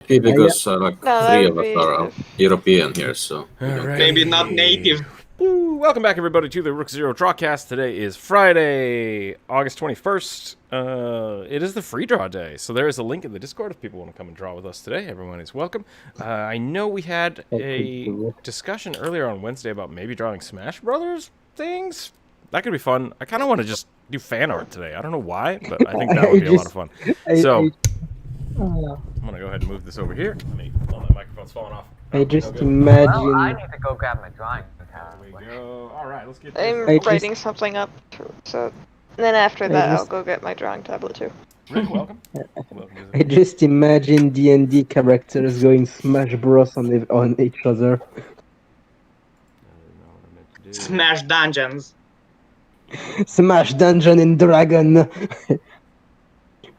Yeah, because like No, that three would of us be are European here, so we don't Alright. get Maybe not native. Woo! Welcome back, everybody, to the Rookzer0 Drawcast. Today is Friday, August 21st. It is the free draw day, so there is a link in the Discord if people want to come and draw with us today. Everyone is welcome. I know we had a discussion earlier on Wednesday about maybe drawing Smash Brothers things. That could be fun. I kind of want to just do fan art today. I don't know why, but I think that would be a lot of fun. So, I'm going to go ahead and move this over here. Let me, oh, my microphone's falling off. I just imagine. Well, I need to go grab my drawing There we go. All right, let's get I'm this. writing something up, so then after that I'll go get my drawing tablet too. Rick, welcome. I just imagine D&D characters going Smash Bros on each other. Smash dungeons. Smash Dungeon and Dragon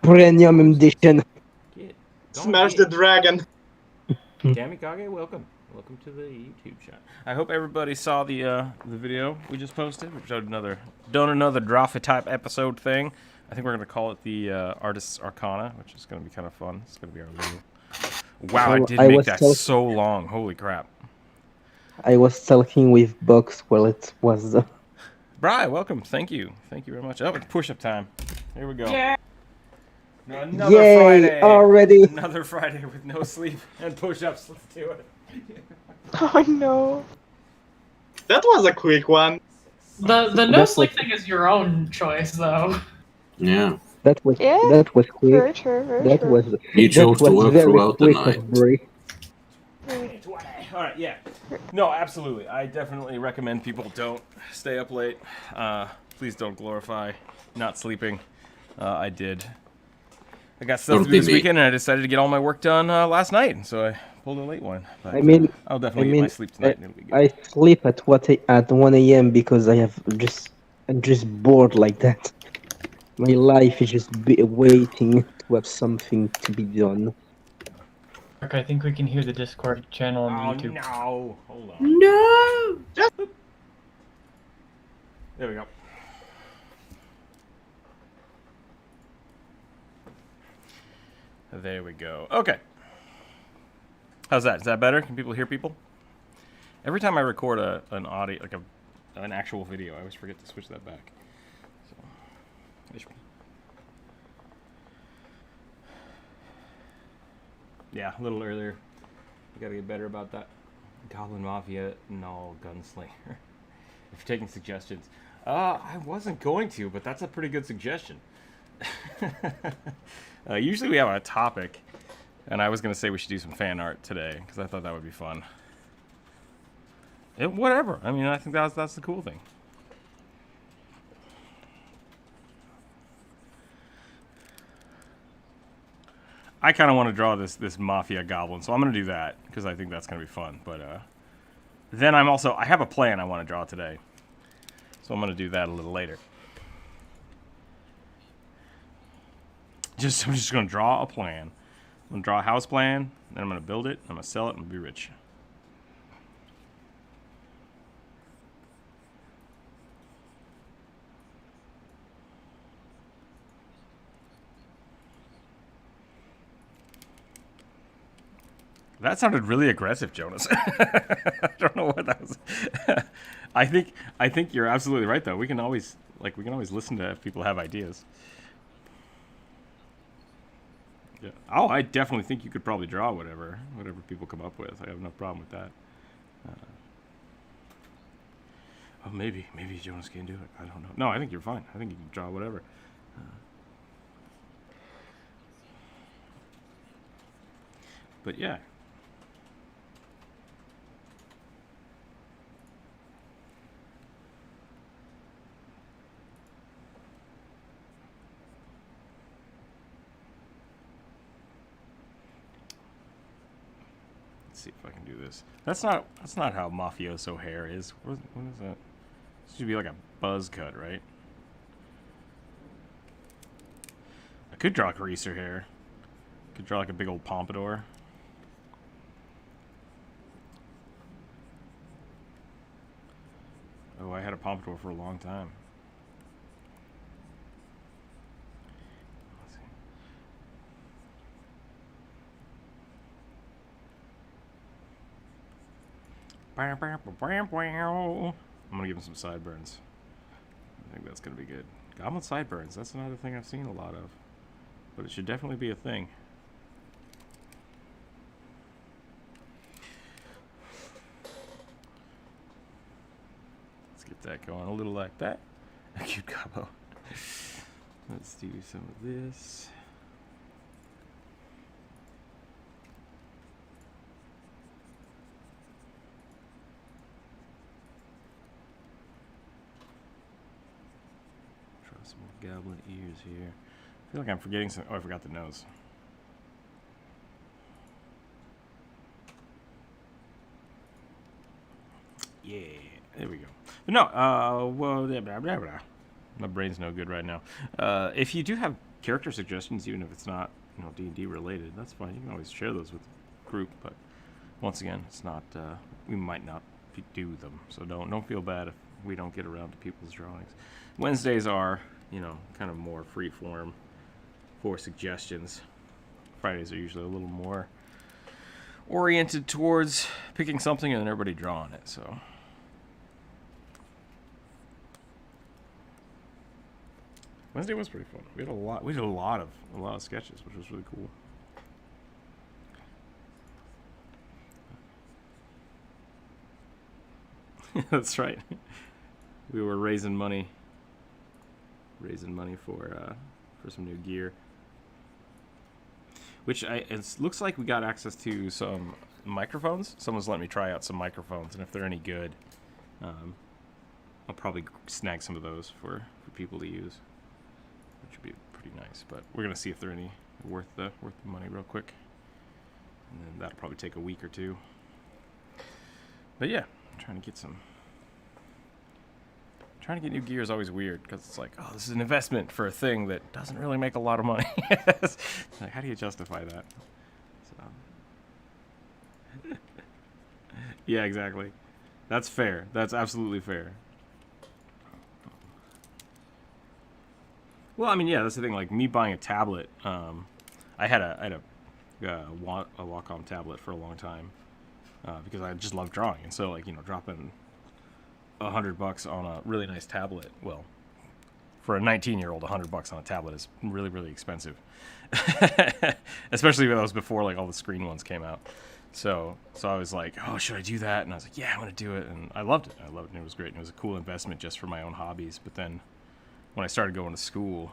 Premium Edition. Smash the dragon. Kamikage, welcome. Welcome to the YouTube chat. I hope everybody saw the video we just posted. We showed another Drawfy type episode thing. I think we're gonna call it the Artist's Arcana, which is gonna be kind of fun. It's gonna be our little. Wow, I did make that so long. Holy crap! I was talking with Box while it was. Bri, welcome. Thank you. Thank you very much. Oh, it's push-up time. Here we go. Yeah. Another Yay, Friday. already. Another Friday with no sleep and push-ups. Let's do it. Oh no. That was a quick one. The no sleep thing is your own choice, though. Yeah. That was Yeah, that was quick. Very true, very That true. was You chose to work very throughout the quick night. of Brie. All right, yeah. No, absolutely. I definitely recommend people don't stay up late. Please don't glorify not sleeping. I did. I got stuff to do this weekend, and I decided to get all my work done last night, so I pulled a late one. But, I mean, I'll definitely get my sleep tonight. And it'll be good. I sleep at 1 a.m. because I'm just bored like that. My life is just waiting to have something to be done. Okay, I think we can hear the Discord channel on YouTube. No! Hold on. No! There we go. There we go. Okay. How's that? Is that better? Can people hear people? Every time I record an audio, like an actual video, I always forget to switch that back. So, yeah, a little earlier. We gotta get better about that. Goblin Mafia, no gunslinger. If you're taking suggestions, I wasn't going to, but that's a pretty good suggestion. Usually we have a topic, and I was gonna say we should do some fan art today because I thought that would be fun. Whatever. I mean, I think that's the cool thing. I kind of want to draw this mafia goblin, so I'm gonna do that because I think that's gonna be fun. But then I have a plan I want to draw today, so I'm gonna do that a little later. I'm just gonna draw a plan. I'm gonna draw a house plan, then I'm gonna build it, I'm gonna sell it, and be rich. That sounded really aggressive, Jonas. I don't know what that was. I think you're absolutely right, though. We can always listen to if people have ideas. Yeah. Oh, I definitely think you could probably draw whatever people come up with. I have no problem with that. Oh, maybe Jonas can do it. I don't know. No, I think you're fine. I think you can draw whatever. But yeah. See if I can do this. That's not how mafioso hair is. What is that? This should be like a buzz cut, right? I could draw greaser hair. Could draw like a big old pompadour. Oh, I had a pompadour for a long time. Let's see. gonna give him some sideburns. I think that's gonna be good. Goblin sideburns. That's another thing I've seen a lot of, but it should definitely be a thing. Let's get that going a little like that. A cute combo. Let's do some of this. Try some more goblin ears here. I feel like I'm forgetting some. Oh, I forgot the nose. Yeah, there we go. But no, well, blah, blah, blah, blah. My brain's no good right now. If you do have character suggestions, even if it's not, you know, D&D related, that's fine. You can always share those with the group. But once again, it's not. We might not do them, so don't feel bad if we don't get around to people's drawings. Wednesdays are, you know, kind of more free form for suggestions. Fridays are usually a little more oriented towards picking something and then everybody drawing it. So. Wednesday was pretty fun. We did a lot of sketches, which was really cool. That's right. We were raising money for some new gear. Which it looks like we got access to some microphones. Someone's letting me try out some microphones, and if they're any good, I'll probably snag some of those for people to use, which would be pretty nice. But we're gonna see if they're any worth the money real quick, and then that'll probably take a week or two. But yeah, I'm trying to get new gear is always weird because it's like, oh, this is an investment for a thing that doesn't really make a lot of money. Like, how do you justify that? So. Yeah, exactly. That's fair. That's absolutely fair. Well, I mean, yeah, that's the thing. Like me buying a tablet. I had a Wacom tablet for a long time because I just love drawing, and so like, you know, dropping $100 on a really nice tablet. Well, for a 19-year-old, $100 on a tablet is really, really expensive. Especially when that was before like all the screen ones came out. So I was like, oh, should I do that? And I was like, yeah, I'm gonna do it. And I loved it. And it was great. And it was a cool investment just for my own hobbies. But then when I started going to school,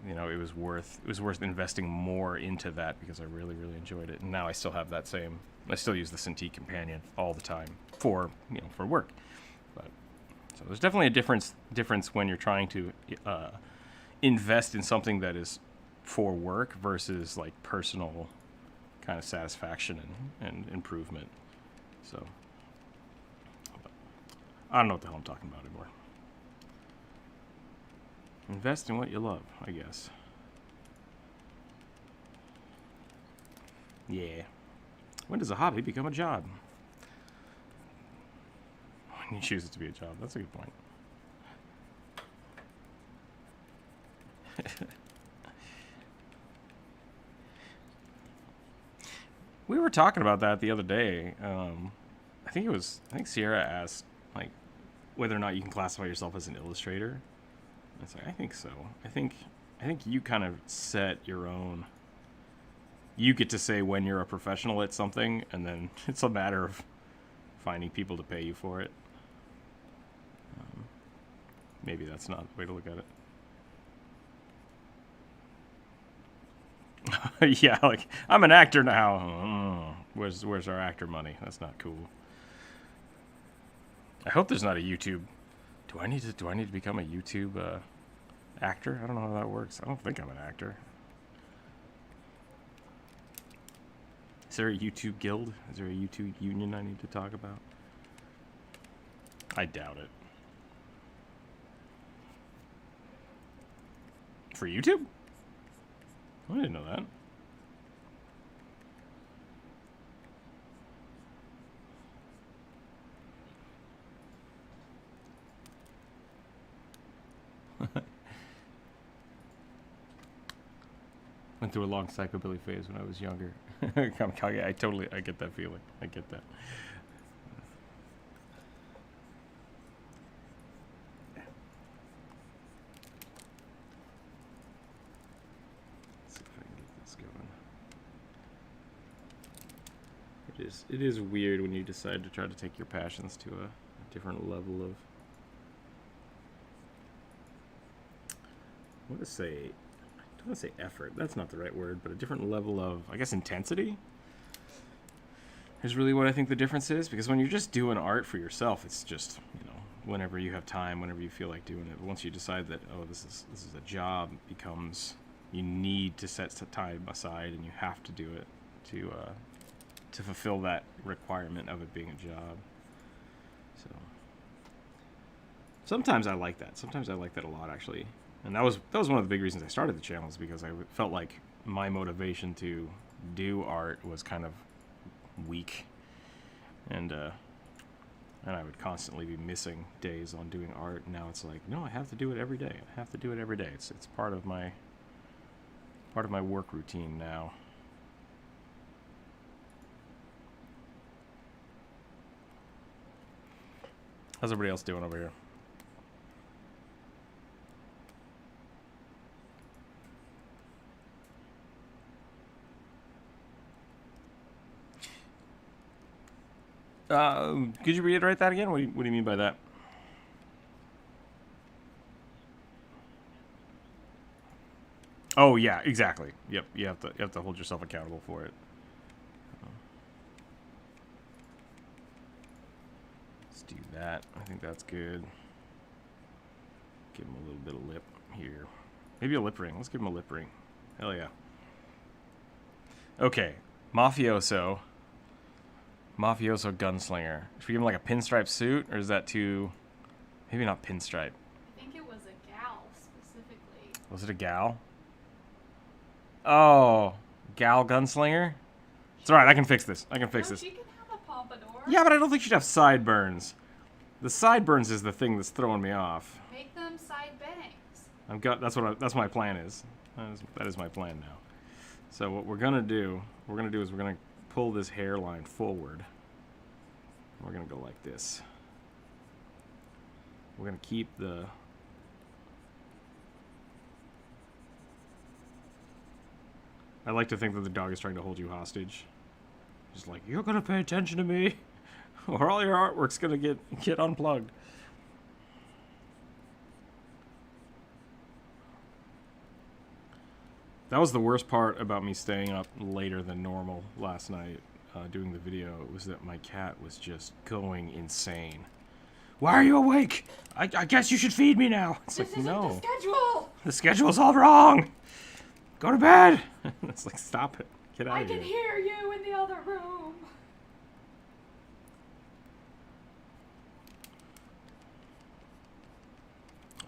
you know, it was worth investing more into that because I really, really enjoyed it. And now I still have that same. I still use the Cintiq Companion all the time for work. But so there's definitely a difference when you're trying to invest in something that is for work versus like personal kind of satisfaction and improvement. So I don't know what the hell I'm talking about anymore. Invest in what you love, I guess. Yeah. When does a hobby become a job? When you choose it to be a job. That's a good point. We were talking about that the other day. I think Sierra asked like whether or not you can classify yourself as an illustrator. I was like, I think so. I think you kind of set your own. You get to say when you're a professional at something, and then it's a matter of finding people to pay you for it. Maybe that's not the way to look at it. Yeah, like I'm an actor now. Where's our actor money? That's not cool. I hope there's not a YouTube. Do I need to become a YouTube actor? I don't know how that works. I don't think I'm an actor. Is there a YouTube guild? Is there a YouTube union I need to talk about? I doubt it. For YouTube? I didn't know that. Went through a long psychobilly phase when I was younger. I get that feeling. I get that. Let's see if I can get this going. It is weird when you decide to try to take your passions to a different level of. I don't want to say effort. That's not the right word, but a different level of, I guess, intensity is really what I think the difference is. Because when you're just doing art for yourself, it's just, whenever you have time, whenever you feel like doing it. But once you decide that, oh, this is a job, it becomes, you need to set some time aside and you have to do it to fulfill that requirement of it being a job. So sometimes I like that. Sometimes I like that a lot, actually. And that was one of the big reasons I started the channel, is because I felt like my motivation to do art was kind of weak, and I would constantly be missing days on doing art. And now it's like, no, I have to do it every day. I have to do it every day. It's part of my work routine now. How's everybody else doing over here? Could you reiterate that again? What do you mean by that? Oh yeah, exactly. Yep, you have to hold yourself accountable for it. Let's do that. I think that's good. Give him a little bit of lip here. Maybe a lip ring. Let's give him a lip ring. Hell yeah. Okay, Mafioso Gunslinger. Should we give him like a pinstripe suit, or is that too... Maybe not pinstripe. I think it was a gal specifically. Was it a gal? Oh, gal gunslinger? It's alright, I can fix this. I can fix this. She can have a pompadour. Yeah, but I don't think she'd have sideburns. The sideburns is the thing that's throwing me off. Make them side bangs. That's my plan is. That is my plan now. So what we're gonna do is we're gonna pull this hairline forward. We're gonna go like this. We're gonna keep the... I like to think that the dog is trying to hold you hostage. Just like, you're gonna pay attention to me, or all your artwork's gonna get unplugged. That was the worst part about me staying up later than normal last night doing the video, was that my cat was just going insane. Why are you awake? I guess you should feed me now. It's This like, isn't no. the schedule. The schedule's all wrong. Go to bed. It's like, stop it. Get out I of here. can hear you in the other room.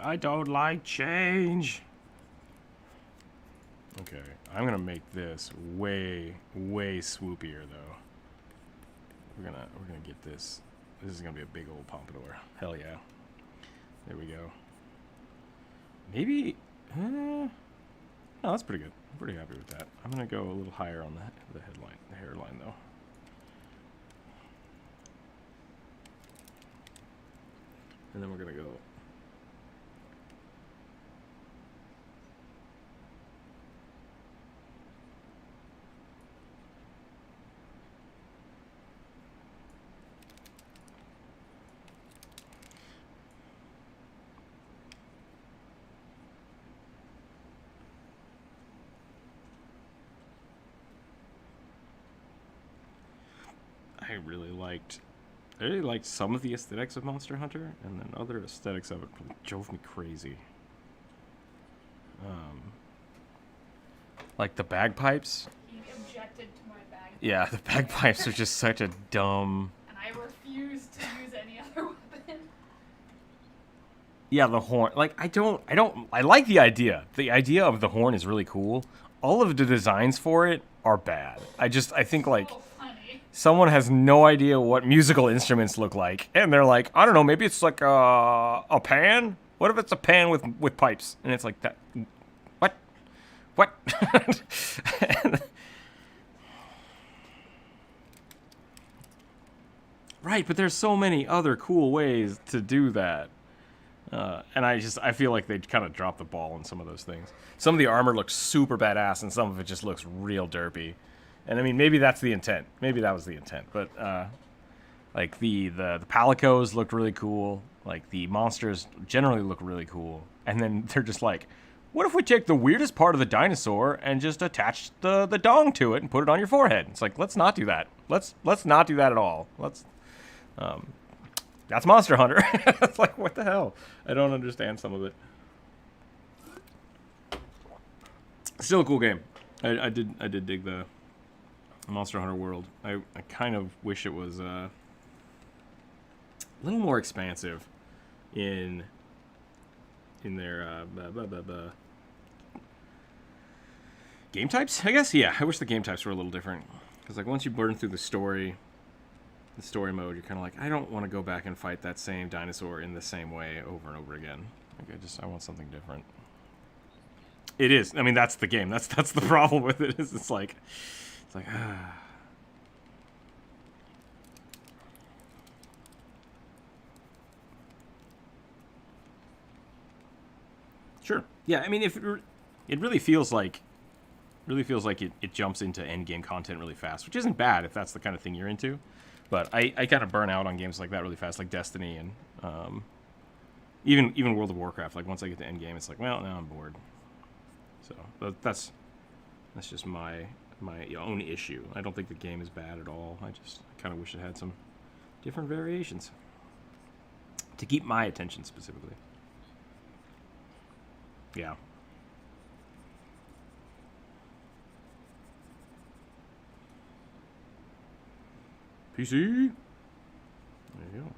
I don't like change. Okay, I'm gonna make this way swoopier though. We're gonna get this. This is gonna be a big old pompadour. Hell yeah. There we go. Maybe. No, that's pretty good. I'm pretty happy with that. I'm gonna go a little higher on the hairline though. And then we're gonna go. I really liked some of the aesthetics of Monster Hunter, and then other aesthetics of it drove me crazy. Like the bagpipes. He objected to my bag. Yeah, the bagpipes are just such a dumb. And I refuse to use any other weapon. Yeah, the horn. Like I like the idea. The idea of the horn is really cool. All of the designs for it are bad. I think like. So funny. Someone has no idea what musical instruments look like, and they're like, I don't know, maybe it's like a pan? What if it's a pan with pipes? And it's like, that, what? what? Right, but there's so many other cool ways to do that. And I feel like they kind of dropped the ball on some of those things. Some of the armor looks super badass, and some of it just looks real derpy. And I mean, maybe that's the intent. Maybe that was the intent. But like the palicos looked really cool. Like the monsters generally look really cool. And then they're just like, what if we take the weirdest part of the dinosaur and just attach the dong to it and put it on your forehead? It's like, let's not do that. Let's not do that at all. That's Monster Hunter. It's like, what the hell? I don't understand some of it. Still a cool game. I did dig the Monster Hunter world. I kind of wish it was a little more expansive in their game types, I guess. Yeah, I wish the game types were a little different. Because like once you burn through the story mode, you're kind of like, I don't want to go back and fight that same dinosaur in the same way over and over again. Like I want something different. It is. I mean, that's the game. That's the problem with it. Is it's like Sure. Yeah. I mean, if it really feels like it jumps into end game content really fast, which isn't bad if that's the kind of thing you're into. But I kind of burn out on games like that really fast, like Destiny and even World of Warcraft. Like once I get to end game, it's like, well, now I'm bored. So that's just my own issue. I don't think the game is bad at all. I just kind of wish it had some different variations to keep my attention specifically. Yeah. PC. There you go.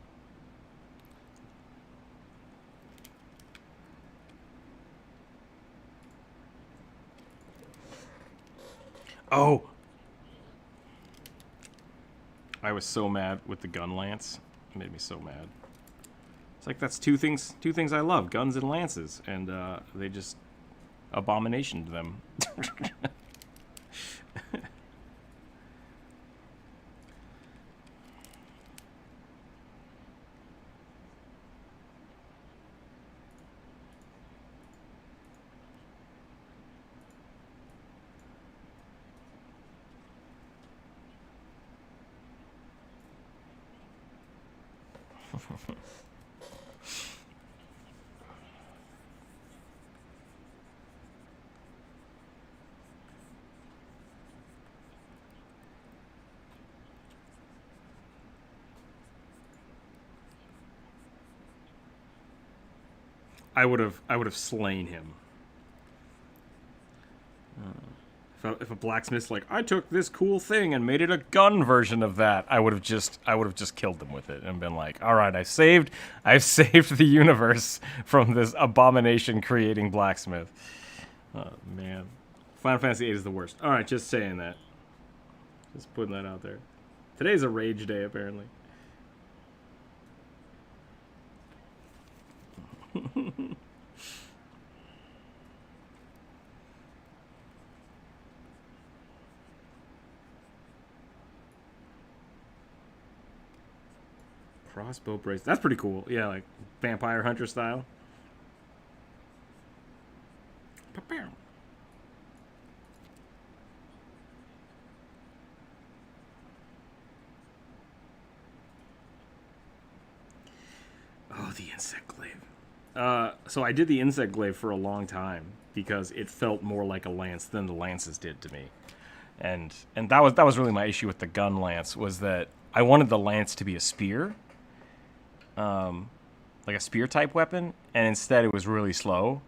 Oh. I was so mad with the gun lance. It made me so mad. It's like that's two things I love, guns and lances, and they just abominationed them. I would have slain him. If a blacksmith's like, I took this cool thing and made it a gun version of that, I would have just killed them with it and been like, all right, I've saved the universe from this abomination creating blacksmith. Oh man, Final Fantasy VIII is the worst. All right, just saying that. Just putting that out there. Today's a rage day, apparently. Crossbow brace. That's pretty cool. Yeah, like vampire hunter style. Oh, the insect glaive. So I did the insect glaive for a long time because it felt more like a lance than the lances did to me, and that was really my issue with the gun lance, was that I wanted the lance to be a spear, like a spear type weapon, and instead it was really slow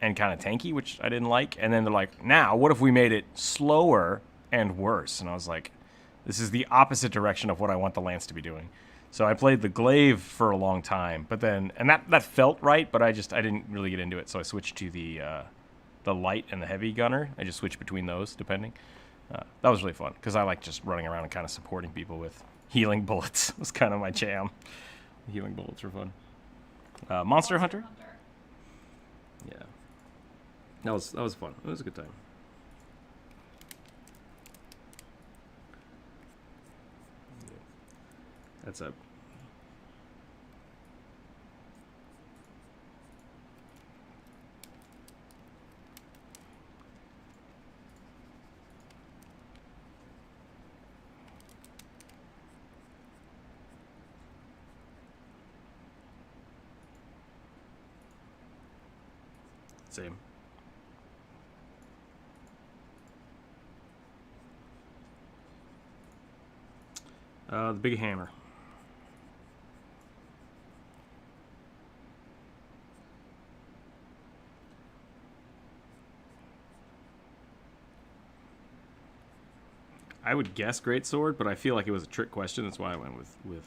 and kind of tanky, which I didn't like. And then they're like, now what if we made it slower and worse? And I was like, this is the opposite direction of what I want the lance to be doing. So I played the glaive for a long time, but then, and that felt right, but I didn't really get into it. So I switched to the light and the heavy gunner. I just switched between those depending. That was really fun because I like just running around and kind of supporting people with healing bullets. It was kind of my jam. The healing bullets were fun. Monster Hunter. Yeah, that was fun. It was a good time. That's a... Same. The big hammer. I would guess great sword, but I feel like it was a trick question. That's why I went with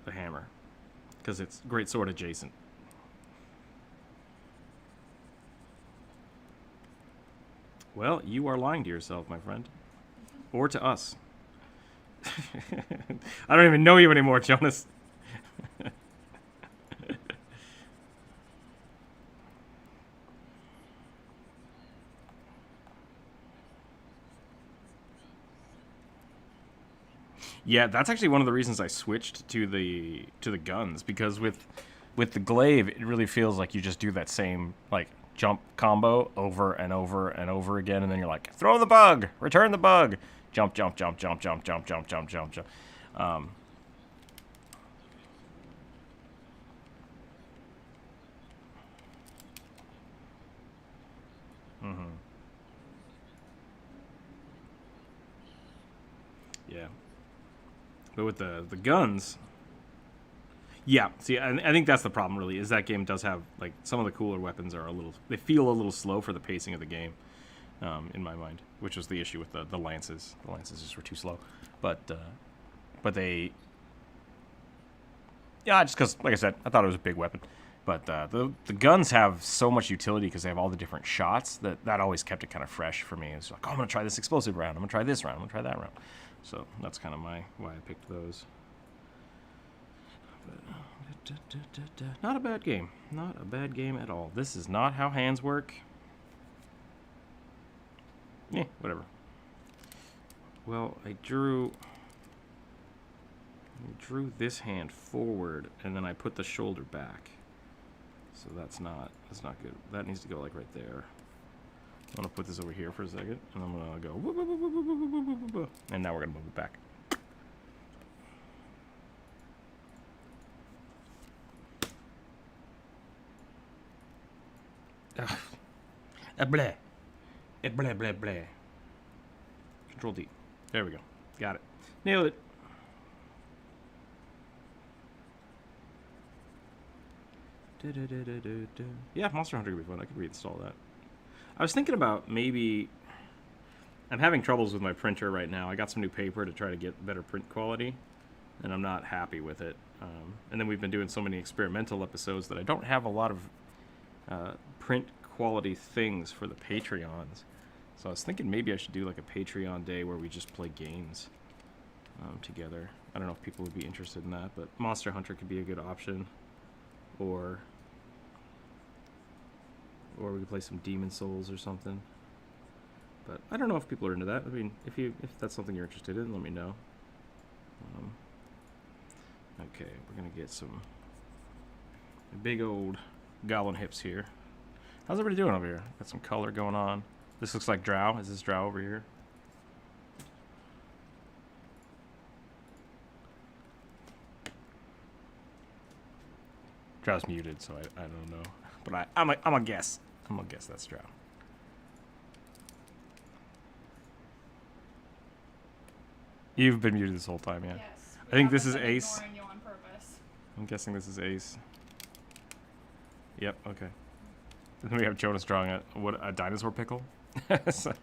the hammer, because it's great sword adjacent. Well, you are lying to yourself, my friend, or to us. I don't even know you anymore, Jonas. Yeah, that's actually one of the reasons I switched to the guns, because with the glaive, it really feels like you just do that same like jump combo over and over and over again, and then you're like, throw the bug, return the bug, jump, jump, jump, jump, jump, jump, jump, jump, jump, jump. Yeah. But with the guns, yeah. See, I think that's the problem. Really, is that game does have like some of the cooler weapons are they feel a little slow for the pacing of the game, in my mind, which was the issue with the lances. The lances just were too slow, but they, yeah, just because, like I said, I thought it was a big weapon. But the guns have so much utility because they have all the different shots that always kept it kind of fresh for me. It's like, oh, I'm gonna try this explosive round. I'm gonna try this round. I'm gonna try that round. So that's kind of why I picked those. But, not a bad game. Not a bad game at all. This is not how hands work. Yeah, whatever. Well, I drew this hand forward, and then I put the shoulder back. So that's not good. That needs to go like right there. I'm gonna put this over here for a second, and I'm gonna go whoop, whoop, whoop, whoop, whoop, whoop, whoop, whoop, whoop, and now we're gonna move it back. Bleh. Bleh, bleh, bleh. Control D. There we go. Got it. Nailed it. Yeah, Monster Hunter could be fun. I could reinstall that. I was thinking about maybe... I'm having troubles with my printer right now. I got some new paper to try to get better print quality, and I'm not happy with it. And then we've been doing so many experimental episodes that I don't have a lot of print quality things for the Patreons. So I was thinking maybe I should do like a Patreon day where we just play games together. I don't know if people would be interested in that, but Monster Hunter could be a good option. Or we could play some Demon Souls or something. But I don't know if people are into that. I mean, if that's something you're interested in, let me know. Okay, we're gonna get some big old goblin hips here. How's everybody doing over here? Got some color going on. This looks like Drow. Is this Drow over here? Drow's muted, so I don't know. But I'm a guess. I'm gonna guess that's Drow. You've been muted this whole time, yeah. Yes. I think this is been Ace. ignoring you on purpose. I'm guessing this is Ace. Yep, okay. And then we have Jonas drawing a dinosaur pickle. So,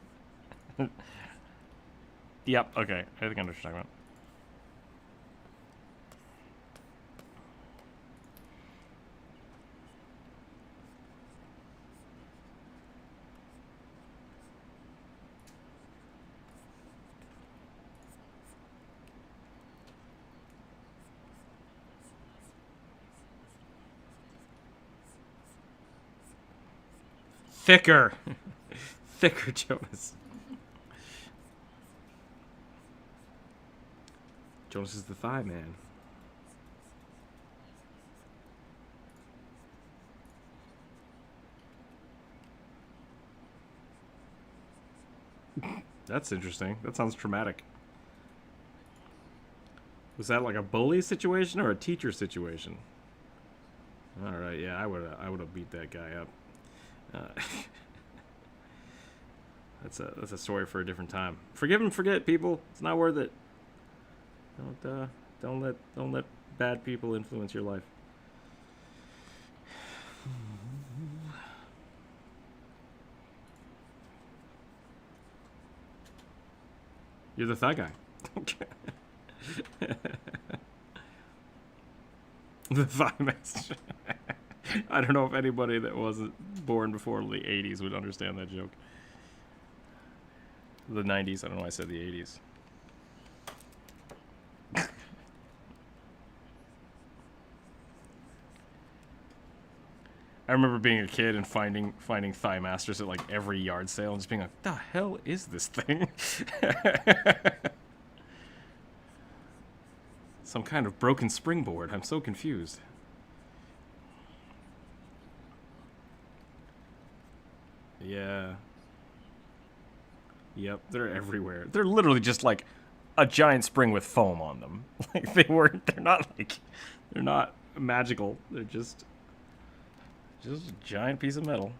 yep, okay. I think I know what you're talking about. Thicker. Thicker, Jonas. Jonas is the thigh man. That's interesting. That sounds traumatic. Was that like a bully situation or a teacher situation? All right, yeah, I would have beat that guy up. That's a story for a different time. Forgive and forget, people. It's not worth it. Don't let bad people influence your life. You're the thigh guy. The thigh master. I don't know if anybody that wasn't born before the 80s would understand that joke. The 90s. I don't know why I said the 80s. I remember being a kid and finding thigh masters at like every yard sale and just being like, "The hell is this thing?" Some kind of broken springboard. I'm so confused. Yeah. Yep, they're everywhere. They're literally just like a giant spring with foam on them. Like they're not magical. They're just a giant piece of metal.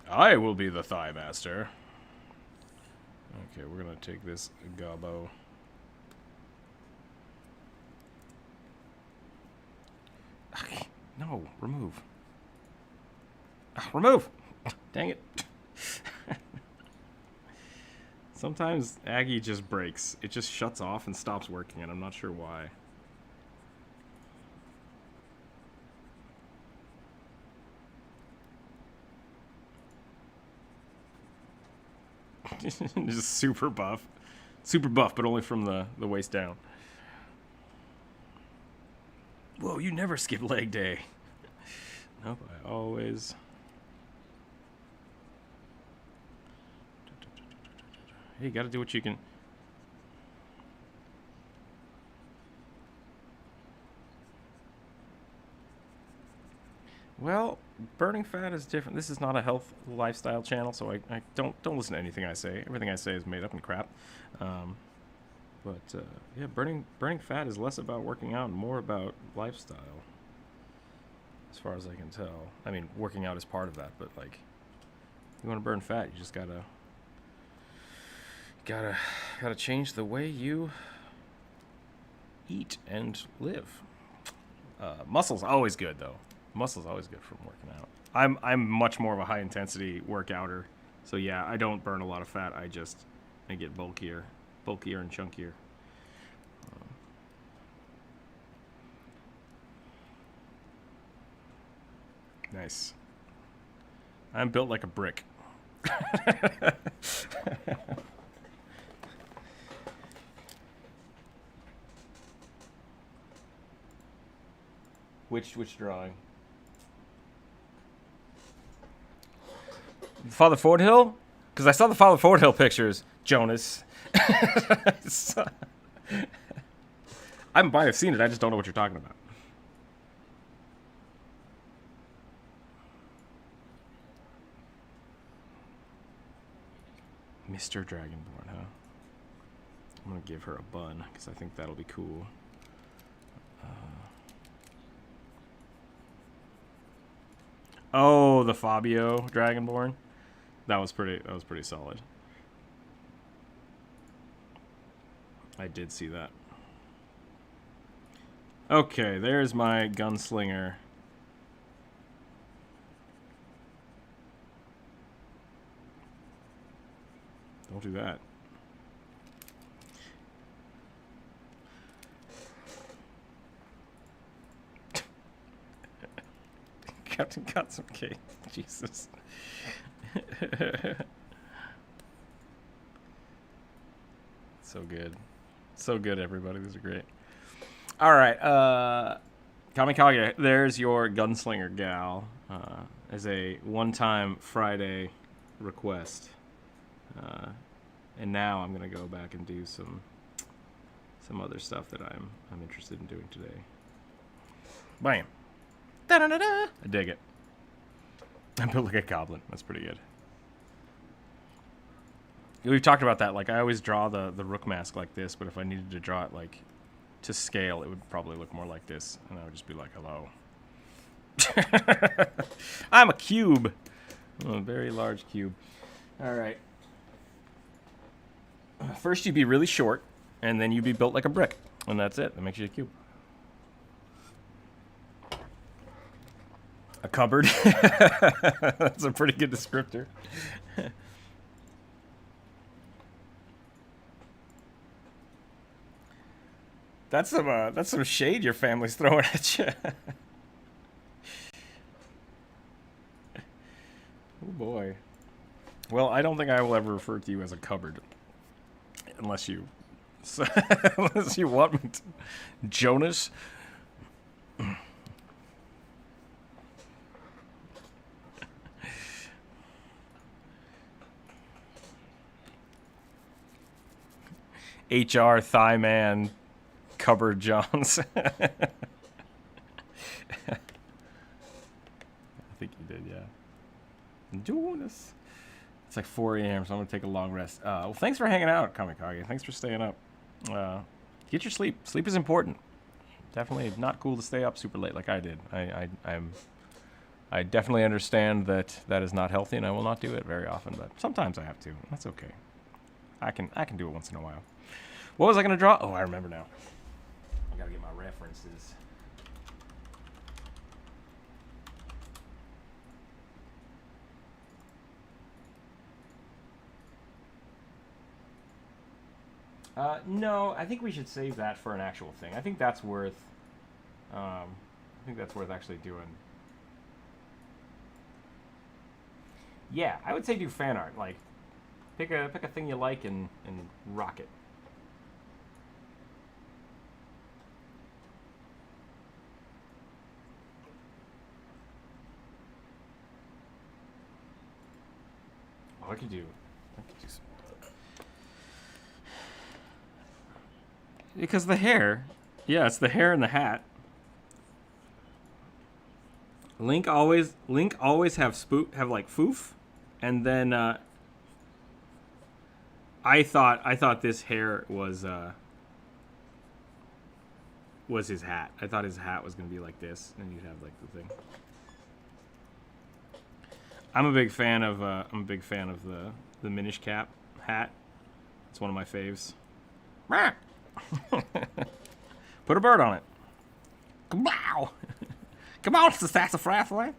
I will be the thigh master. Okay, we're gonna take this gobbo. No, remove. Remove! Dang it. Sometimes Aggie just breaks. It just shuts off and stops working, and I'm not sure why. Just super buff. Super buff, but only from the waist down. Whoa, you never skip leg day. Nope, I always... Hey, you gotta do what you can... Well, burning fat is different. This is not a health lifestyle channel, so I don't listen to anything I say. Everything I say is made up and crap. Yeah, burning fat is less about working out and more about lifestyle, as far as I can tell. I mean, working out is part of that, but like, if you want to burn fat, you just gotta change the way you eat and live. Muscle's always good though. Muscle's always good from working out. I'm much more of a high intensity workouter, so yeah, I don't burn a lot of fat. I get bulkier and chunkier. Nice. I'm built like a brick. Which drawing? Father Fordhill? Because I saw the Father Fordhill pictures, Jonas. I might have seen it, I just don't know what you're talking about. Mr. Dragonborn, huh? I'm gonna give her a bun, because I think that'll be cool. Oh, the Fabio Dragonborn. That was pretty solid. I did see that. Okay, there's my gunslinger. Don't do that. Captain got some cake. Jesus. So good. So good, everybody. These are great. All right. Kamikage, there's your gunslinger gal as a one-time Friday request. And now I'm gonna go back and do some other stuff that I'm interested in doing today. Bam. Da-da-da-da. I dig it. I built like a goblin. That's pretty good. We've talked about that. Like, I always draw the rook mask like this, but if I needed to draw it like to scale, it would probably look more like this, and I would just be like, hello. I'm a cube. Oh, a very large cube. All right. First, you'd be really short, and then you'd be built like a brick, and that's it. That makes you a cube. A cupboard. That's a pretty good descriptor. That's some shade your family's throwing at you. Oh boy. Well, I don't think I will ever refer to you as a cupboard, unless you want me to. Jonas. HR Thigh Man Cupboard Jones. I think you did, yeah. Jonas. It's like 4 a.m., so I'm going to take a long rest. Well, thanks for hanging out, Kamikage. Thanks for staying up. Get your sleep. Sleep is important. Definitely not cool to stay up super late like I did. I definitely understand that that is not healthy, and I will not do it very often, but sometimes I have to. That's okay. I can do it once in a while. What was I going to draw? Oh, I remember now. I got to get my references. No, I think we should save that for an actual thing. I think that's worth actually doing. Yeah, I would say do fan art. Like, pick a thing you like and rock it. Oh, I could do some. Because the hair, yeah, it's the hair and the hat. Link always have like foof, and then I thought this hair was his hat. I thought his hat was gonna be like this, and you'd have like the thing. I'm a big fan of the Minish Cap hat. It's one of my faves. Put a bird on it. Wow. Come on, it's the sassafras, right?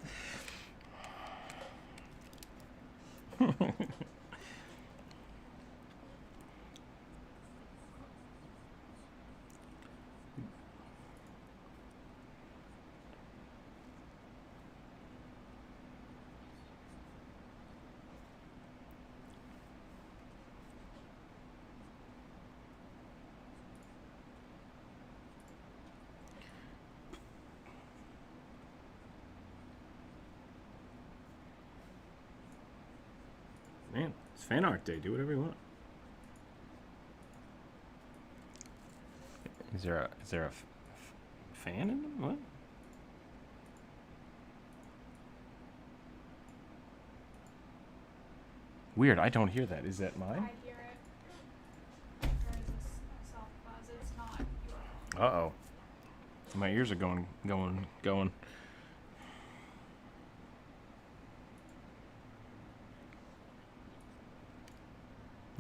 Man, it's fan art day. Do whatever you want. Is there a fan in them? What? Weird. I don't hear that. Is that mine? I hear it. There is a soft buzz. It's not your phone. Uh-oh. My ears are going.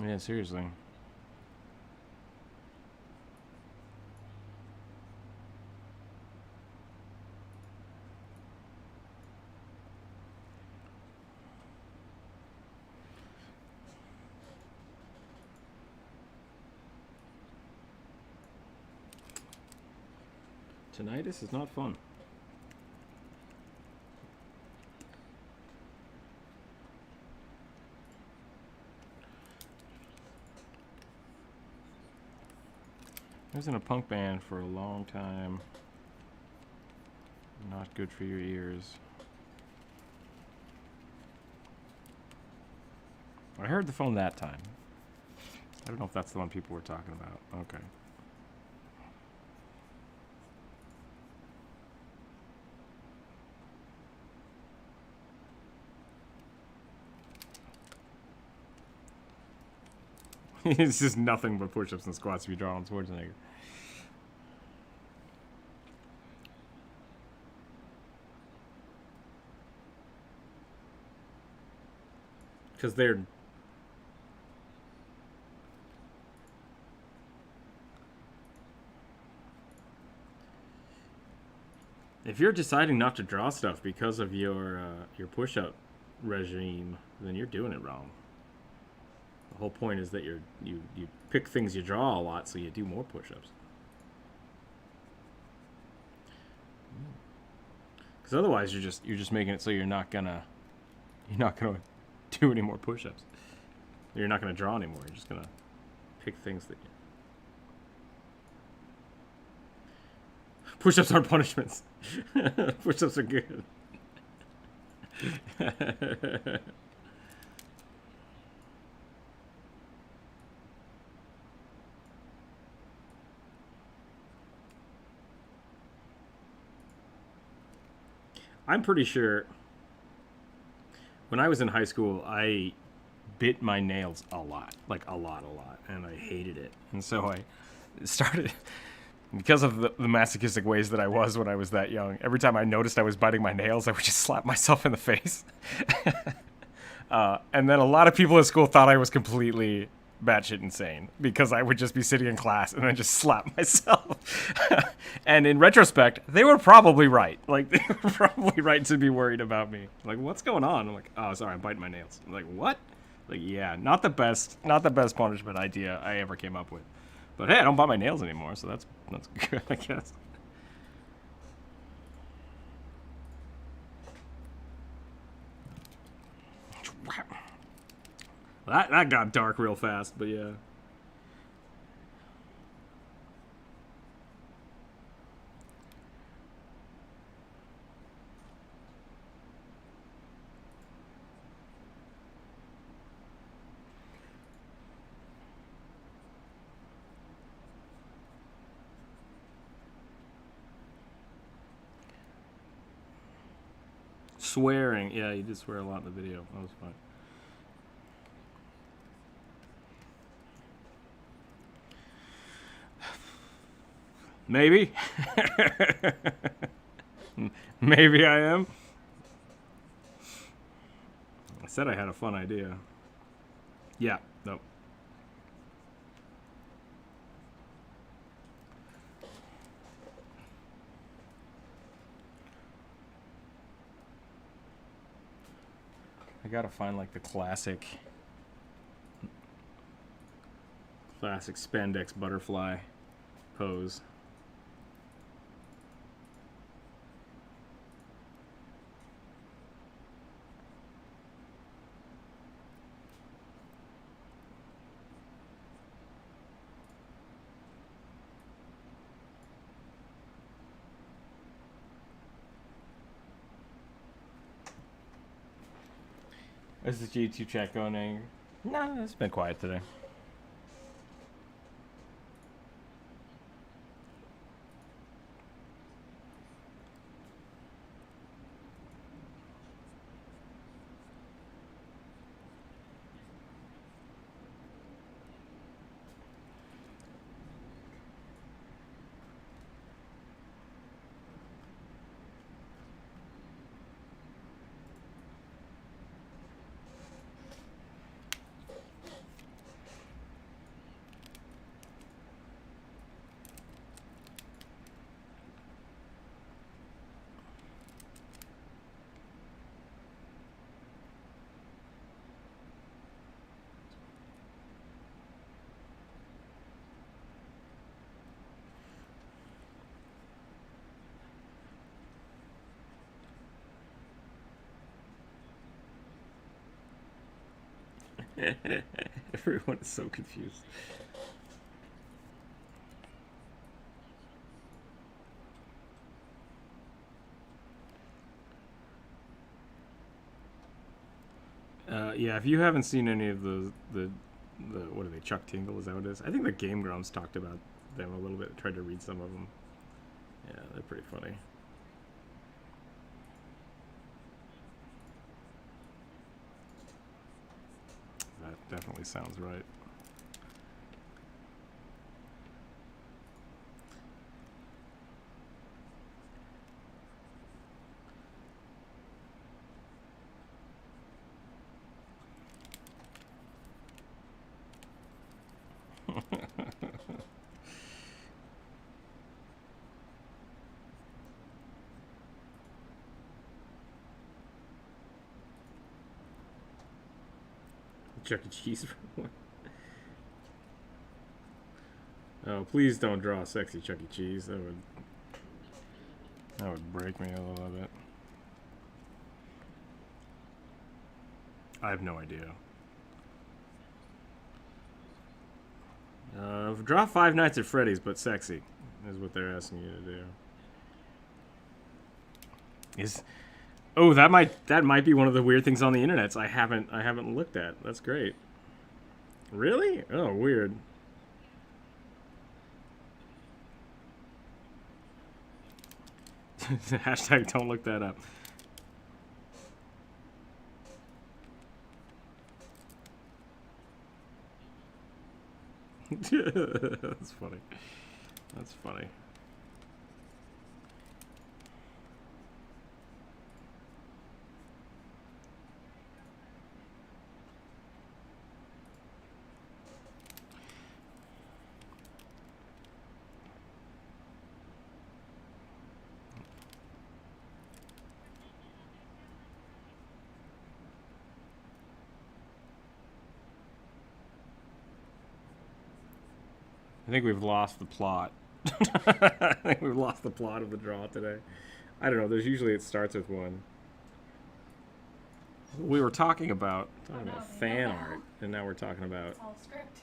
Yeah, seriously. Tinnitus is not fun. I was in a punk band for a long time. Not good for your ears. I heard the phone that time. don't know if that's the one people were talking about. Okay. It's just nothing but push-ups and squats if you draw on Schwarzenegger. Because they're... If you're deciding not to draw stuff because of your push-up regime, then you're doing it wrong. The whole point is that you pick things you draw a lot, so you do more push-ups. Because otherwise, you're just making it so you're not gonna do any more push-ups. You're not gonna draw anymore. You're just gonna pick things that you... Push-ups aren't punishments. Push-ups are good. I'm pretty sure when I was in high school, I bit my nails a lot, like a lot, and I hated it. And so I started, because of the masochistic ways that I was when I was that young, every time I noticed I was biting my nails, I would just slap myself in the face. And then a lot of people at school thought I was completely batshit insane because I would just be sitting in class and then just slap myself. And in retrospect, they were probably right. Like, they were probably right to be worried about me. Like, what's going on? I'm like, oh, sorry, I'm biting my nails. I'm like, what? Like, yeah, not the best punishment idea I ever came up with. But hey, I don't bite my nails anymore, so that's good, I guess. That got dark real fast, but yeah. Swearing. Yeah, you did swear a lot in the video. That was fun. Maybe. Maybe I am. I said I had a fun idea. Yeah, nope. I gotta find like the classic spandex butterfly pose. Is the G2 chat going angry? No, it's been quiet today. Everyone is so confused. Yeah, if you haven't seen any of the what are they? Chuck Tingle, is that what it is? I think the Game Grumps talked about them a little bit. Tried to read some of them. Yeah, they're pretty funny. That definitely sounds right. Chuck E. Cheese for one. Oh, please don't draw sexy Chuck E. Cheese. That would break me a little bit. I have no idea. Draw Five Nights at Freddy's, but sexy is what they're asking you to do. Oh, that might be one of the weird things on the internet I haven't looked at. That's great. Really? Oh, weird. Hashtag don't look that up. That's funny. That's funny. I think we've lost the plot. I think we've lost the plot of the draw today. I don't know. There's usually it starts with one. We were talking about fan art, and now we're talking about. It's all script.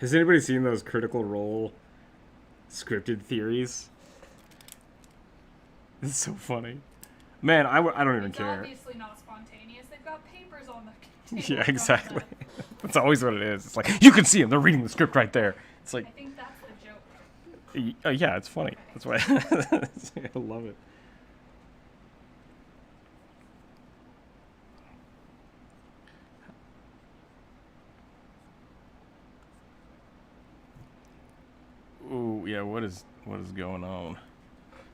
Has anybody seen those Critical Role scripted theories? It's so funny. Man, I don't even It's care. obviously not spontaneous. They've got papers on the table. Yeah, exactly. That's always what it is. It's like, you can see them. They're reading the script right there. It's like, I think that's the joke. yeah, it's funny. That's why I love it. Ooh, yeah, what is going on?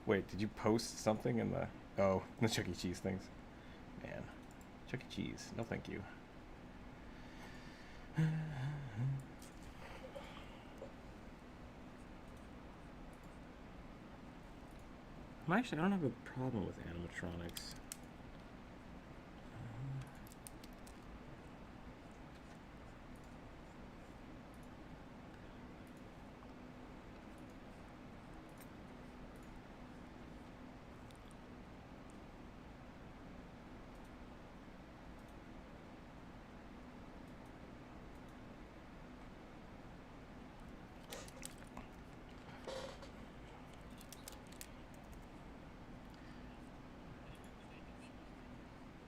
Wait, did you post something in the... Oh, the Chuck E. Cheese things. Man. Chuck E. Cheese. No, thank you. Actually, I don't have a problem with animatronics.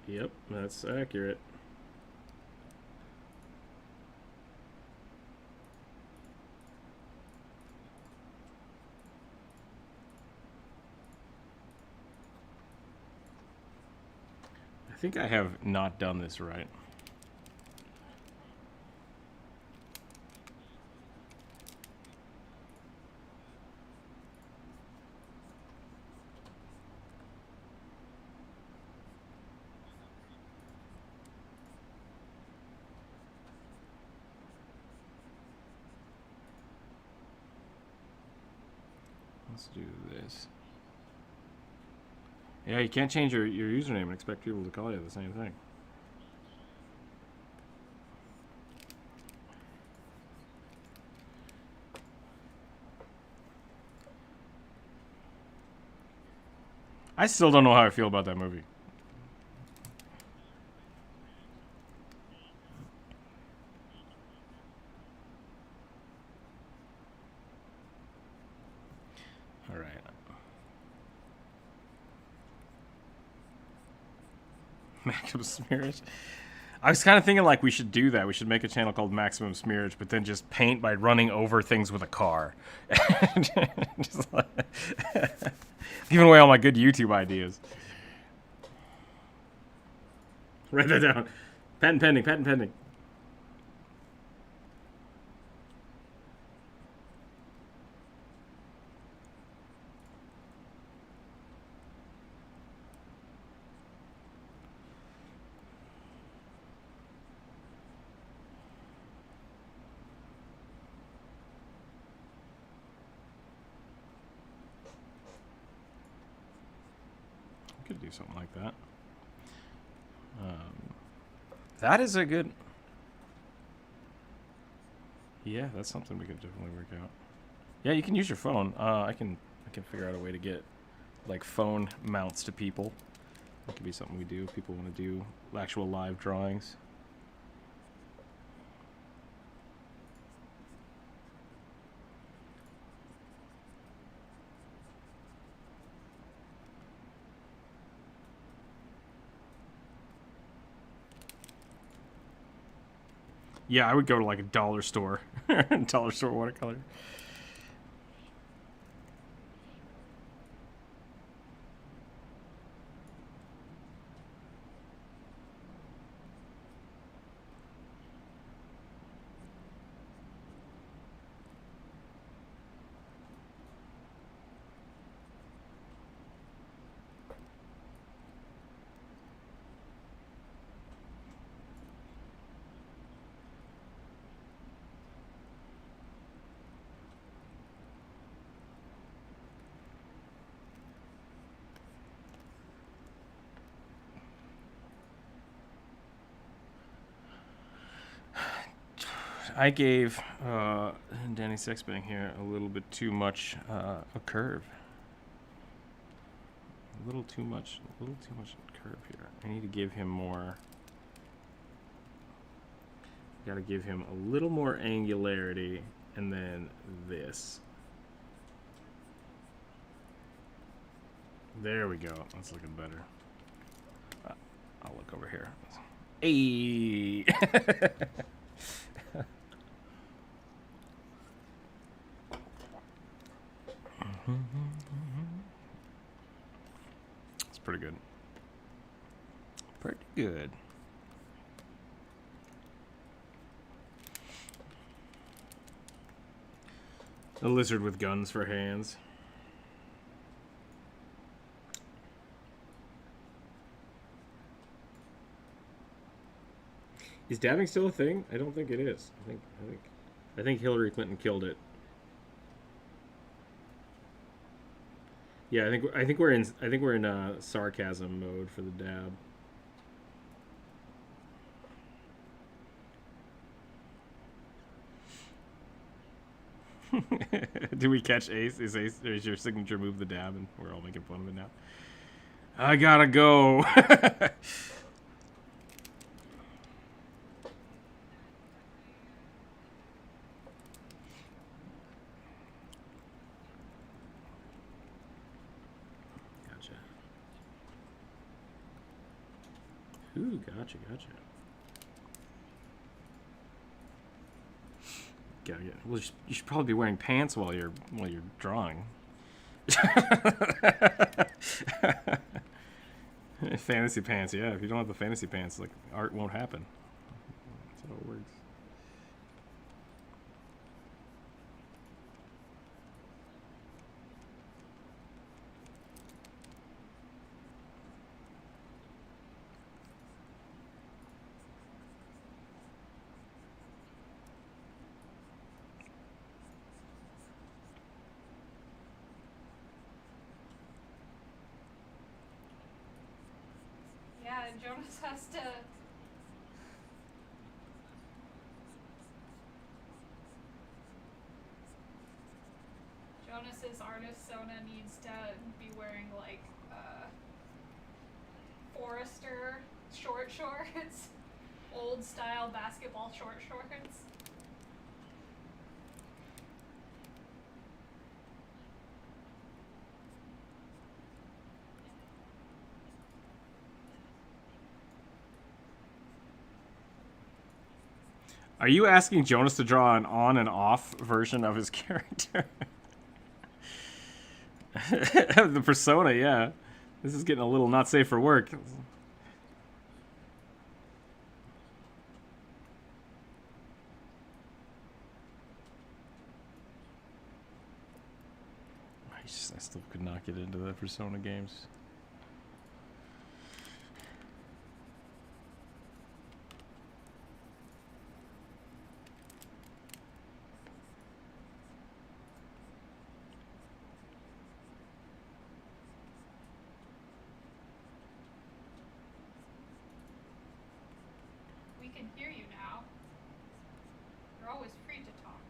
Yep, that's accurate. I think I have not done this right. Let's do this. Yeah, you can't change your username and expect people to call you the same thing. I still don't know how I feel about that movie. All right. Magnum Smearish. I was kind of thinking like we should do that. We should make a channel called Maximum Smearage, but then just paint by running over things with a car. Just like, giving away all my good YouTube ideas. Write that down. Patent pending, patent pending. Could do something like that. That is a good. Yeah, that's something we could definitely work out. Yeah, you can use your phone. I can figure out a way to get like phone mounts to people. That could be something we do if people want to do actual live drawings. Yeah, I would go to like a dollar store. Dollar store watercolor. I gave Danny Sexbang here a little bit too much a curve. A little too much curve here. I need to give him more. Got to give him a little more angularity, and then this. There we go. That's looking better. I'll look over here. Hey. It's pretty good. Pretty good. A lizard with guns for hands. Is dabbing still a thing? I don't think it is. I think Hillary Clinton killed it. Yeah, I think we're in sarcasm mode for the dab. Do we catch Ace? Is your signature move the dab, and we're all making fun of it now? I gotta go. Gotcha. Ooh, gotcha. Well, you should probably be wearing pants while you're drawing. Fantasy pants, yeah. If you don't have the fantasy pants, like art won't happen. That's how it works. Yeah, Jonas has to. Jonas's artist Sona needs to be wearing like Forester short shorts, old style basketball short shorts. Are you asking Jonas to draw an on and off version of his character? The persona, yeah. This is getting a little not safe for work. I still could not get into the persona games. We can hear you now. You're always free to talk.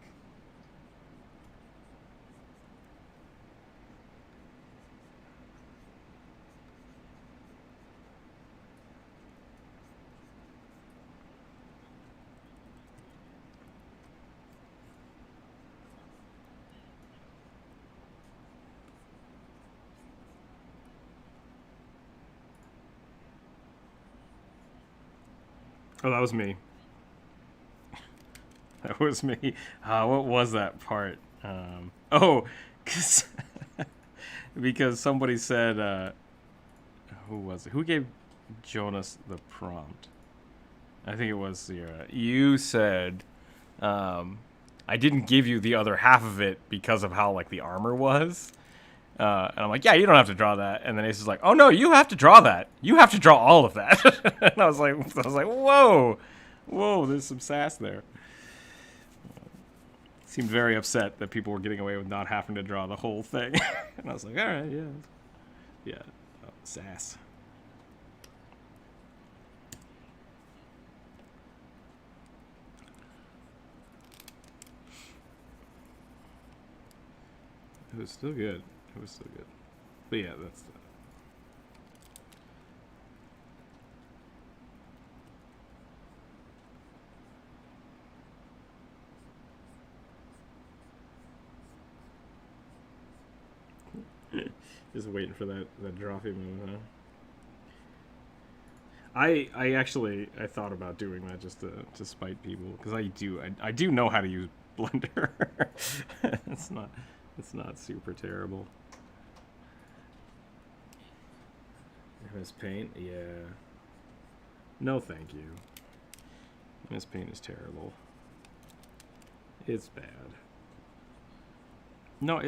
Oh, that was me. That was me. What was that part? Oh, cause because somebody said, who was it? Who gave Jonas the prompt? I think it was Sierra. You said, I didn't give you the other half of it because of how like the armor was. And I'm like, yeah, you don't have to draw that. And then Ace is like, oh no, you have to draw that. You have to draw all of that. And I was like, whoa, there's some sass there. Seemed very upset that people were getting away with not having to draw the whole thing. And I was like, all right, yeah, sass. It was still good. It was still good. But yeah, that's just waiting for that drawfee move, huh? I actually thought about doing that just to spite people, because I do know how to use Blender. It's not super terrible. MS Paint, yeah. No, thank you. MS Paint is terrible. It's bad. No,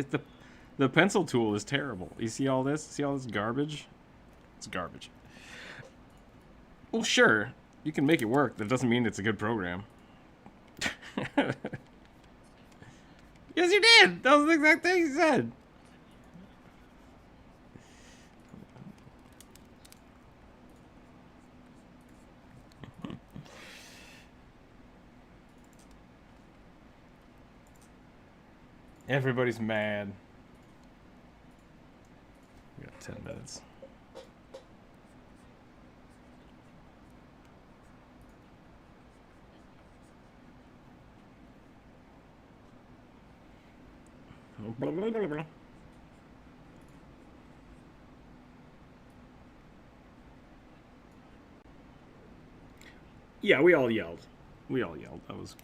the pencil tool is terrible. You see all this? See all this garbage? It's garbage. Well, sure, you can make it work. That doesn't mean it's a good program. Yes, you did. That was the exact thing you said. Everybody's mad. We got 10 minutes. Blah, blah, blah, blah. Yeah, we all yelled. We all yelled. That was...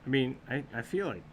I mean, I feel like...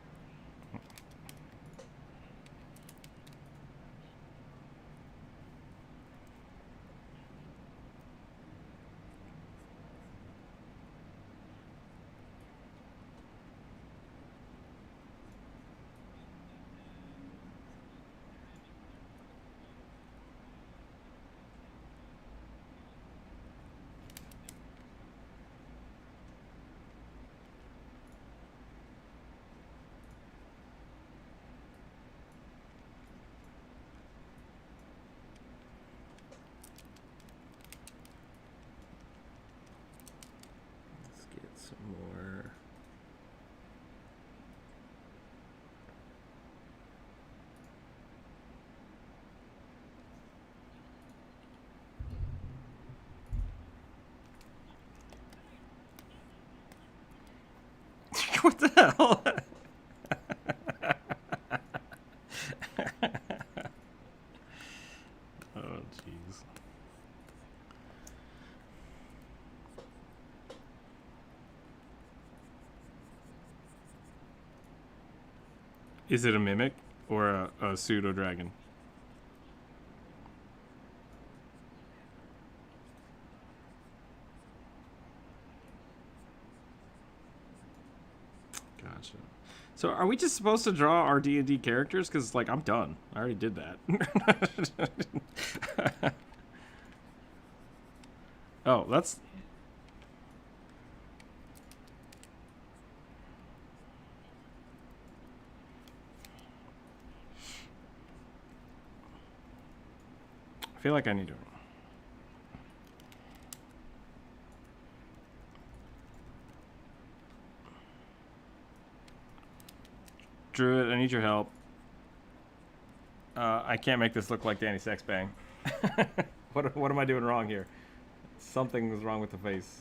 What the hell? Oh, jeez. Is it a mimic or a pseudo dragon? Gotcha. So are we just supposed to draw our D&D characters? Because, like, I'm done. I already did that. Oh, that's... I feel like I need to... Druid, I need your help. I can't make this look like Danny Sexbang. What am I doing wrong here? Something was wrong with the face.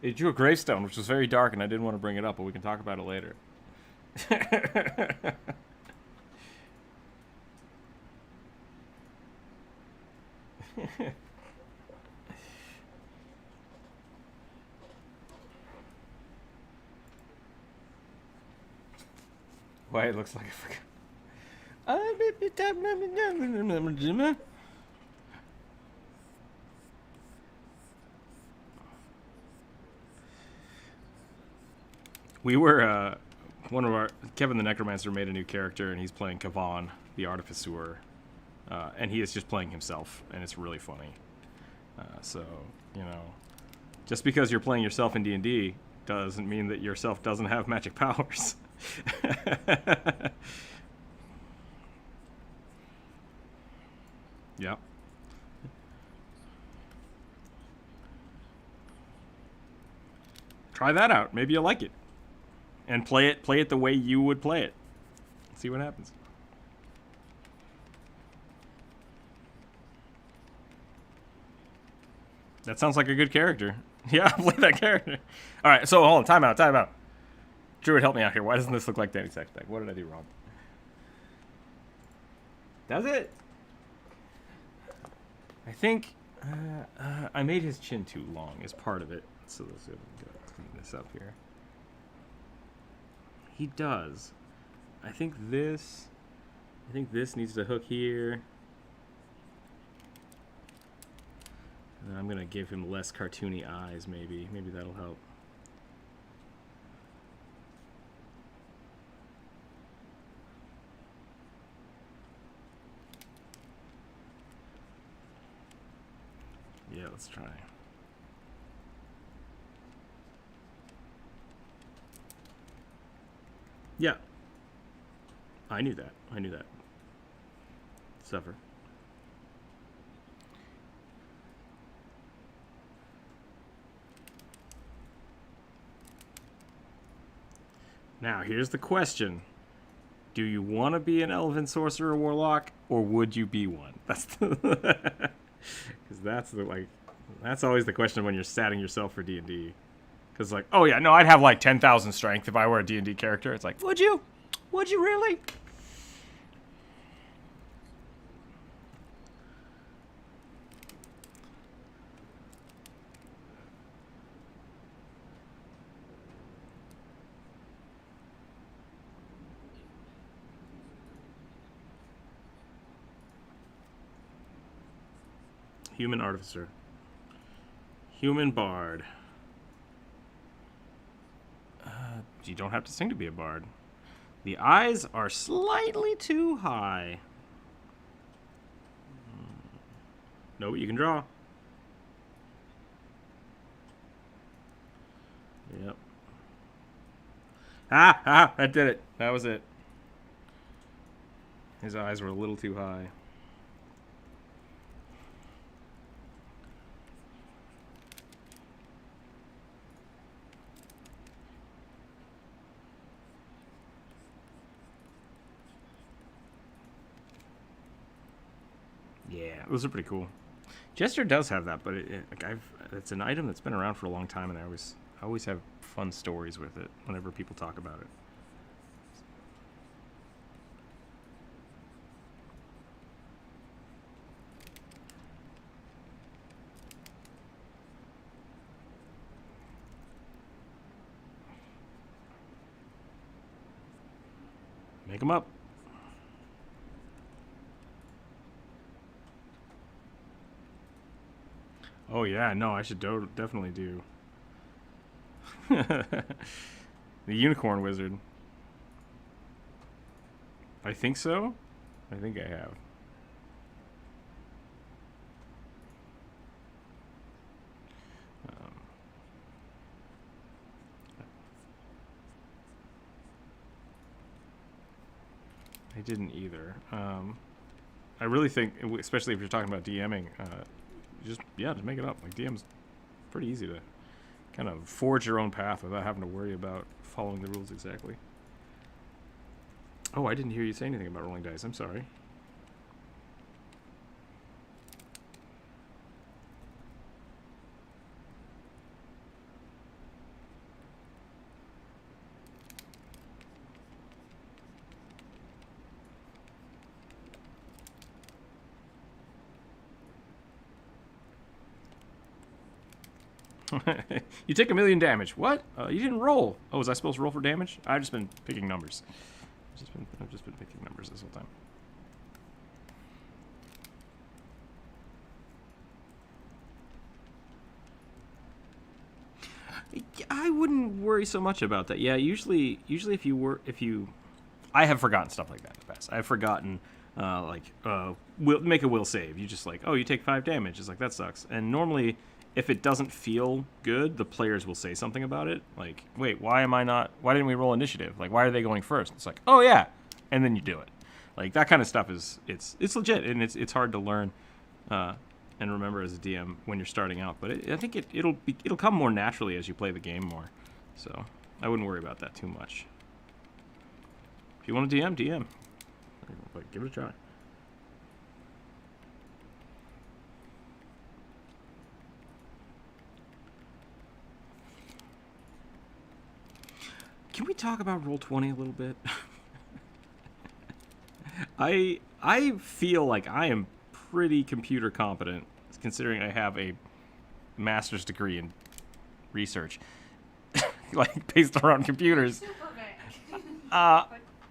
It drew a gravestone, which was very dark, and I didn't want to bring it up, but we can talk about it later. Why it looks like a We were one of our Kevin the Necromancer made a new character, and he's playing Kavan the Artificer, and he is just playing himself, and it's really funny. So, you know, just because you're playing yourself in D&D doesn't mean that yourself doesn't have magic powers. Yep. Try that out. Maybe you'll like it. And play it the way you would play it. See what happens. That sounds like a good character. Yeah, play that character. All right, so hold on. Time out. Druid, help me out here. Why doesn't this look like Danny Sexbag? What did I do wrong? Does it? I think I made his chin too long as part of it. So let's clean this up here. He does. I think this needs to hook here. And I'm gonna give him less cartoony eyes, maybe. Maybe that'll help. Yeah, let's try. Yeah. I knew that. Suffer. Now, here's the question. Do you want to be an elven sorcerer or warlock, or would you be one? That's the... Because that's always the question when you're statting yourself for D&D. Because like, oh yeah, no, I'd have like 10,000 strength if I were a D&D character. It's like, would you? Would you really? Human artificer. Human bard. You don't have to sing to be a bard. The eyes are slightly too high. No, but you can draw. Yep. Ah, that did it. That was it. His eyes were a little too high. Yeah, those are pretty cool. Jester does have that, but it's an item that's been around for a long time, and I always have fun stories with it whenever people talk about it. Make them up. Oh yeah, no, I should definitely do the Unicorn Wizard. I think so. I think I have. I didn't either. I really think, especially if you're talking about DMing, just make it up. Like, DM's pretty easy to kind of forge your own path without having to worry about following the rules exactly. Oh, I didn't hear you say anything about rolling dice. I'm sorry. You take 1,000,000 damage. What? You didn't roll. Oh, was I supposed to roll for damage? I've just been picking numbers. I've just been picking numbers this whole time. I wouldn't worry so much about that. Yeah, usually if you, I have forgotten stuff like that in the past. I've forgotten, make a will save. You just like, oh, you take 5 damage. It's like, that sucks. And normally, if it doesn't feel good, the players will say something about it. Like, wait, why didn't we roll initiative? Like, why are they going first? It's like, oh yeah, and then you do it. Like, that kind of stuff it's legit, and it's hard to learn and remember as a DM when you're starting out. But I think it'll come more naturally as you play the game more. So I wouldn't worry about that too much. If you want to DM, but give it a try. Can we talk about Roll20 a little bit? I feel like I am pretty computer competent, considering I have a master's degree in research, like based around computers. Super vague.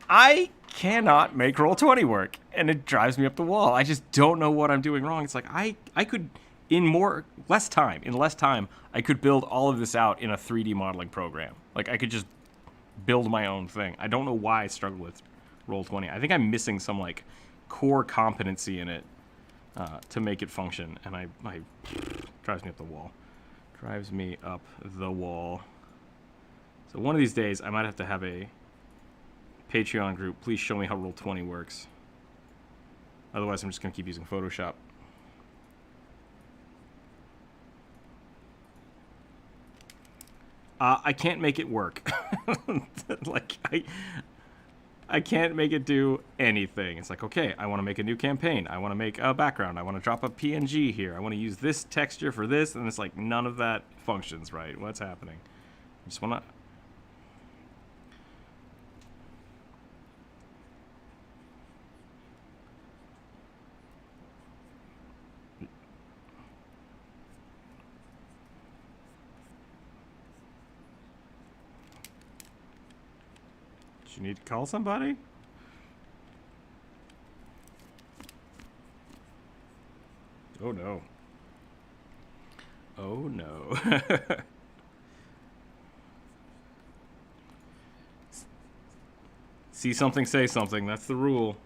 I cannot make Roll20 work, and it drives me up the wall. I just don't know what I'm doing wrong. It's like I could, in less time, I could build all of this out in a 3D modeling program. Like, I could just build my own thing. I don't know why I struggle with Roll20. I think I'm missing some like core competency in it to make it function, and I drives me up the wall. Drives me up the wall. So one of these days, I might have to have a Patreon group. Please show me how Roll20 works. Otherwise, I'm just gonna keep using Photoshop. I can't make it work. Like, I can't make it do anything. It's like, okay, I want to make a new campaign. I want to make a background. I want to drop a PNG here. I want to use this texture for this. And it's like, none of that functions right. What's happening? I just want to... You need to call somebody? Oh no. Oh no. See something, say something. That's the rule.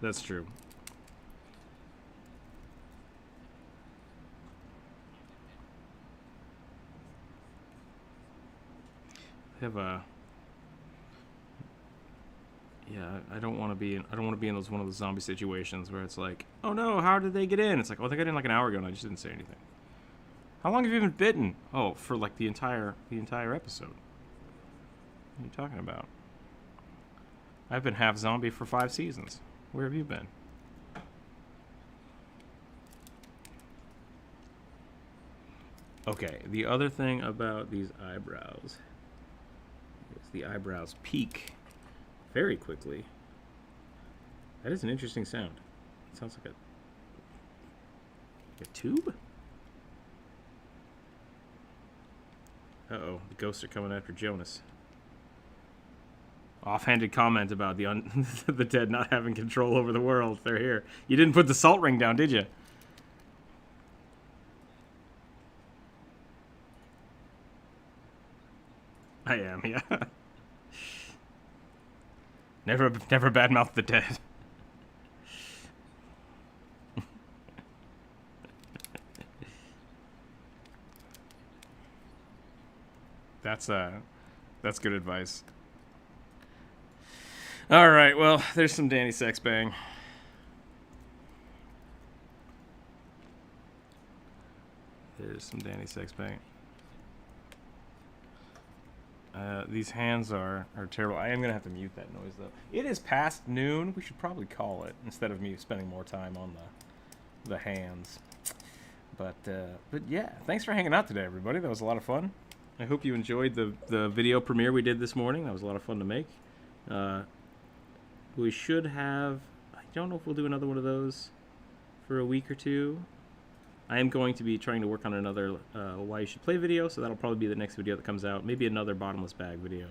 That's true. Have a I don't want to be in one of those zombie situations where it's like, oh no, how did they get in? It's like, oh, they got in like an hour ago and I just didn't say anything. How long have you been bitten? Oh, for like the entire episode. What are you talking about? I've been half zombie for 5 seasons. Where have you been? Okay, the other thing about these eyebrows is the eyebrows peak very quickly. That is an interesting sound. It sounds like a tube? Uh-oh, the ghosts are coming after Jonas. Offhanded comment about the the dead not having control over the world. They're here. You didn't put the salt ring down, did you? I am, yeah. Never badmouth the dead. That's good advice. All right, well, there's some Danny Sexbang. There's some Danny Sexbang. These hands are terrible. I am going to have to mute that noise, though. It is past noon. We should probably call it instead of me spending more time on the hands. But yeah, thanks for hanging out today, everybody. That was a lot of fun. I hope you enjoyed the video premiere we did this morning. That was a lot of fun to make. We should have... I don't know if we'll do another one of those for a week or two. I am going to be trying to work on another Why You Should Play video, so that'll probably be the next video that comes out. Maybe another Bottomless Bag video.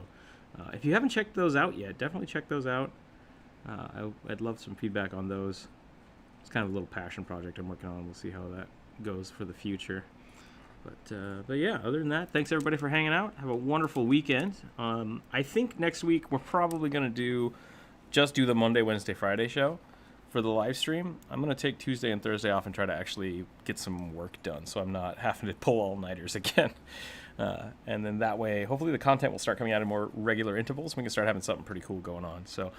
If you haven't checked those out yet, definitely check those out. I'd love some feedback on those. It's kind of a little passion project I'm working on. We'll see how that goes for the future. But yeah, other than that, thanks everybody for hanging out. Have a wonderful weekend. I think next week we're probably going to just do the Monday, Wednesday, Friday show for the live stream. I'm going to take Tuesday and Thursday off and try to actually get some work done so I'm not having to pull all-nighters again. And then that way, hopefully the content will start coming out in more regular intervals. We can start having something pretty cool going on. So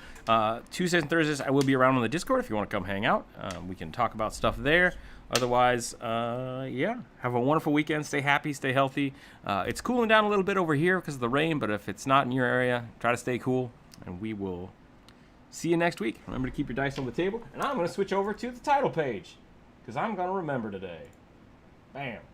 Tuesdays and Thursdays, I will be around on the Discord if you want to come hang out. We can talk about stuff there. Otherwise, yeah, have a wonderful weekend. Stay happy, stay healthy. It's cooling down a little bit over here because of the rain, but if it's not in your area, try to stay cool, and we will see you next week. Remember to keep your dice on the table, and I'm going to switch over to the title page because I'm going to remember today. Bam.